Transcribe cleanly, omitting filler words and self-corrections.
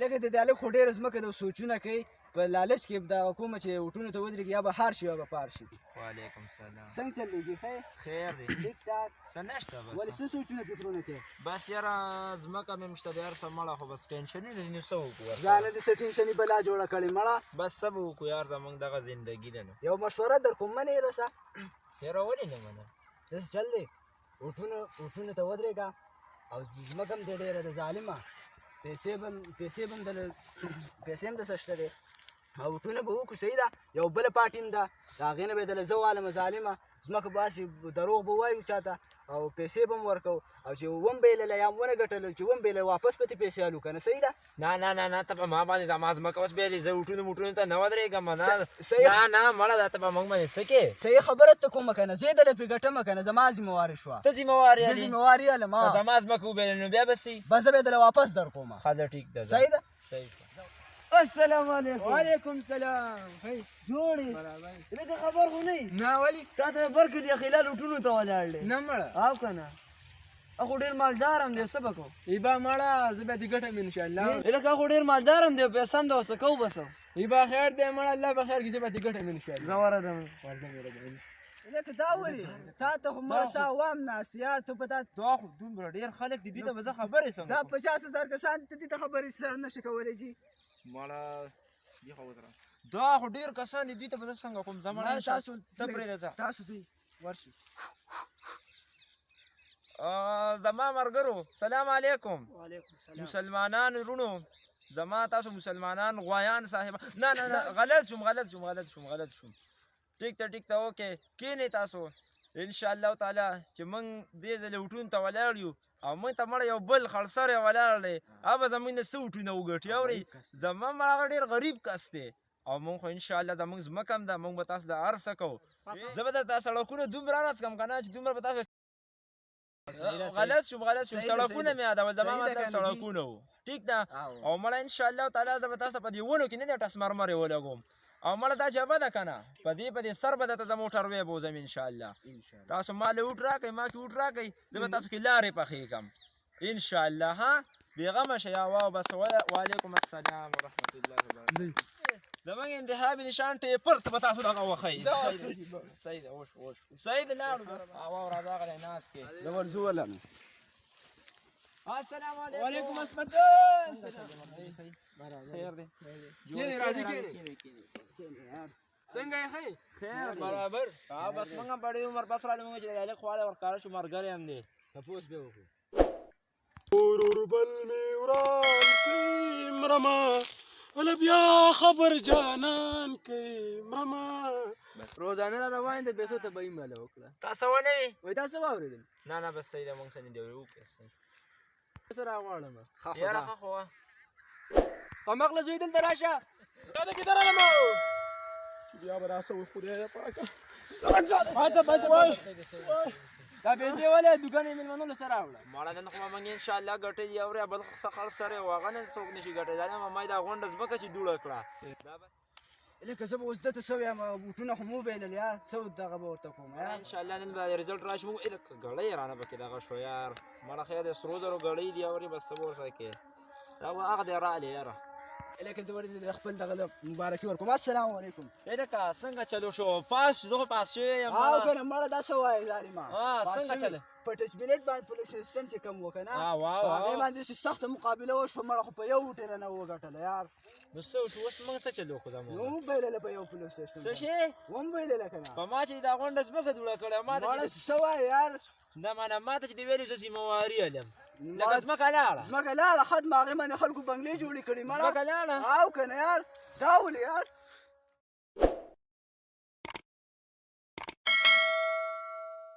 لکه د هلک خو ډېره ځمکه ده سوچونه کوي په لالچ کې دغه کومه چې وټونو ته ودرېږي یا به هار شي یا به پار شي. وعلیکم سلام. څنګه چل دی جي ښه خیر دی. ټیک ټاک. څه نشته بس. ولې څه سوچونه فکرونه کوې؟ بس یاره ځمکه مې شته د هر څه مړه خو بس ټینشن نه دی نو څه وکړو ځانه دې څه ټینشني بلا جوړه کړې مړه. بس څه به وکړو یار زموږ دغه زندګي ده نو. یو مشوره در کوم منې رسه یاره ولې نه منم داسې چل دی وټونو ته ودرېږه او ځمکه هم دې ډېره ده ظالمه پیسې به هم دسه شته دی او وټونه به وکړو صحیح ده. یو بله پارټي هم ده د هغې نه به یې دله زه والمه ظالمه ځمکه به هسې دروغ به ووایو چاته او پیسې به هم ورکوو او چې وم به یې لیله یا هم ونه ګټلو چې وم به یې واپس به ترې پیسې الو که نه صحیح ده. نه ته په ما باندې زما ځمکه اوس بیا دې زه وټونو ته نه ودرېږم صحیح نه مړه دا ته به موږ باندې څه کې صحیح خبره ته کومه که نه زه یې دله پرې ګټمه که نه زما ذمهواري شوه ته ذمهوار زه ذمهواري یم که زما ځمکه وبېلې نو بیا به سي بس زه به یې دله واپس در کومه. ښځه ټیک ده صحیح ده. صحیح. السلام علیکم. وعلیکم سلام. هی جوړې لکه خبر خو نه یې نه ولې تا ته برکل یې خلال وټونو ته ولاړ دی نه مړه او که نه خو ډېر مالدار هم دی څه به کوو ایبا مړه زه بیا دې ګټم انشاءالله لکه خو ډېر مالدار هم دی پیسه هم ده څه کوو بس ایبا خیر دی مړه الله به خیر کړي زه بیا دې ګټم انشاءالله زه ورځم لکه دا ولې تا ته خو مړه سا عوام ناست یا ته په تا دا خو دومره ډېر خلک دي دوی ته به زه خبرې سم دا 50,000 کسان دي ته دې ته خبرې سره نشي کولی جي مړه دا خو ډېر کسان دي دوی ته به زه څنګه کوم زه مړه تاسو ته پرېږده ځه تاسو ځئ ورشئ. زما ملګرو سلام علیکم. وعلیکم السلام. مسلمانان ورونو زما تاسو مسلمانان غوایان صاحب نه غلط شوم ټیک ته اوکې کینې تاسو انشاءالله تعالی چې موږ دې ځلې وټون ته ولاړ یو او موږ ته مړه یو بل خړسری ولاړ دی هغه به زموږ نه څه وټونه وګټي اورئ زما مړه هغه ډېر غریب کس دی او موږ خو انشاءالله زموږ ځمکه هم ده موږ به تاسو د هر څه کوو زه به درته سړکونه دومره رات کړم که نه چې دومره به تاسو غلط شوم سړکونه مې یادول زما مطلب سړکونه وو ټیک ده او مړه انشاءالله تعالی زه به تاسو ته په دې ونو کې نه دی ټس مرمرې ولګوم او مړه دا جبه ده که نه په دې سر به درته زه موټر وی بوځم انشاءالله تاسو ما له وټ راکئ ما کې وټ راکئ زه به تاسو کې لارې پخېږم انشاءالله ها بېغمه شئ واو بس وعلیکم السلام ورحمة الله وبرکاته زموږ انتخابي نشان ټیپر ته به تاسو دغه وښئ صحیح ده اوش صحیح ده لاړو واو راځه غلی ناست کې زه ورځو ولم السلام علیکم. وعلیکم السلام. خیر دی کینې راځي کینې څنګه یې ښه خیر دی برابر بس موږ هم په ډېر عمر پس راغلي موږ چې د هلک خواله ورښکاره شو ملګری هم دی تپوس به وکړو ورور بل مې وران کړي مرمه هله بیا خبر جانان کوي مرمه روزانه را روان دي پیسو ته به یې ماله وکړه تاسو ونه وي وایي تاسو واورېدل نه بس صحیح ده موږ څه نه دی وکړو څه راغواړم یاره ښه خو قمقله زوی دلته راشه دا د کې درنه بیا به راسه خدای پاکه دا پیسې ولې دوکان یې مېلمنو له سره راوړه مړه نن خو به موږ انشاءالله ګټلي اورې بل څه خړ سره و هغه نه څوک نشي ګټلی دا ما دا غونډه ځمکه چې دوړه کړه لکه زه به اوس دته سوی یم بوټونه خو مو وبېلل یار څه دغه به ورته کوم انشاءالله نن به رزلټ راشي موږ ګړۍ یې رانه پکې دغه شو یار مړه خیر دی سرو زرو ګړۍ دي اورې بس څه به ورسره کوې دا به هغه دی راغلی یاره لکه د ورځې خپل دغه مبارکي ورکوم السلام علیکم لکه څنګه چلو شو پاس زه خو پاس شوی یم او که نه مړه دا څه وایې ظالمه څنګه چلې په ټچ منټ باندې پولیس سیسټم چې کم و که نه واو هغې باندې چې سخته مقابله وشوه مړه خو په یو وټې رانه وګټله یار نو څه وشو اوس موږ څه چلو خو زموږ نو وبېلله په یو پولیس سیسټم څه شی وبېلله که نه په ما چې دا غونډه ځمکه دوړه کړې ما مړه څه وایې یار نه منه ما ته چې دې ویلي زه ذمهواري یم لکه ځمکه لاړه ځمکه لاړه ختمه هغې باندې خلکو بنګلې جوړې کړې مړه ځمکه لاړه او که نه یار دا ولې یار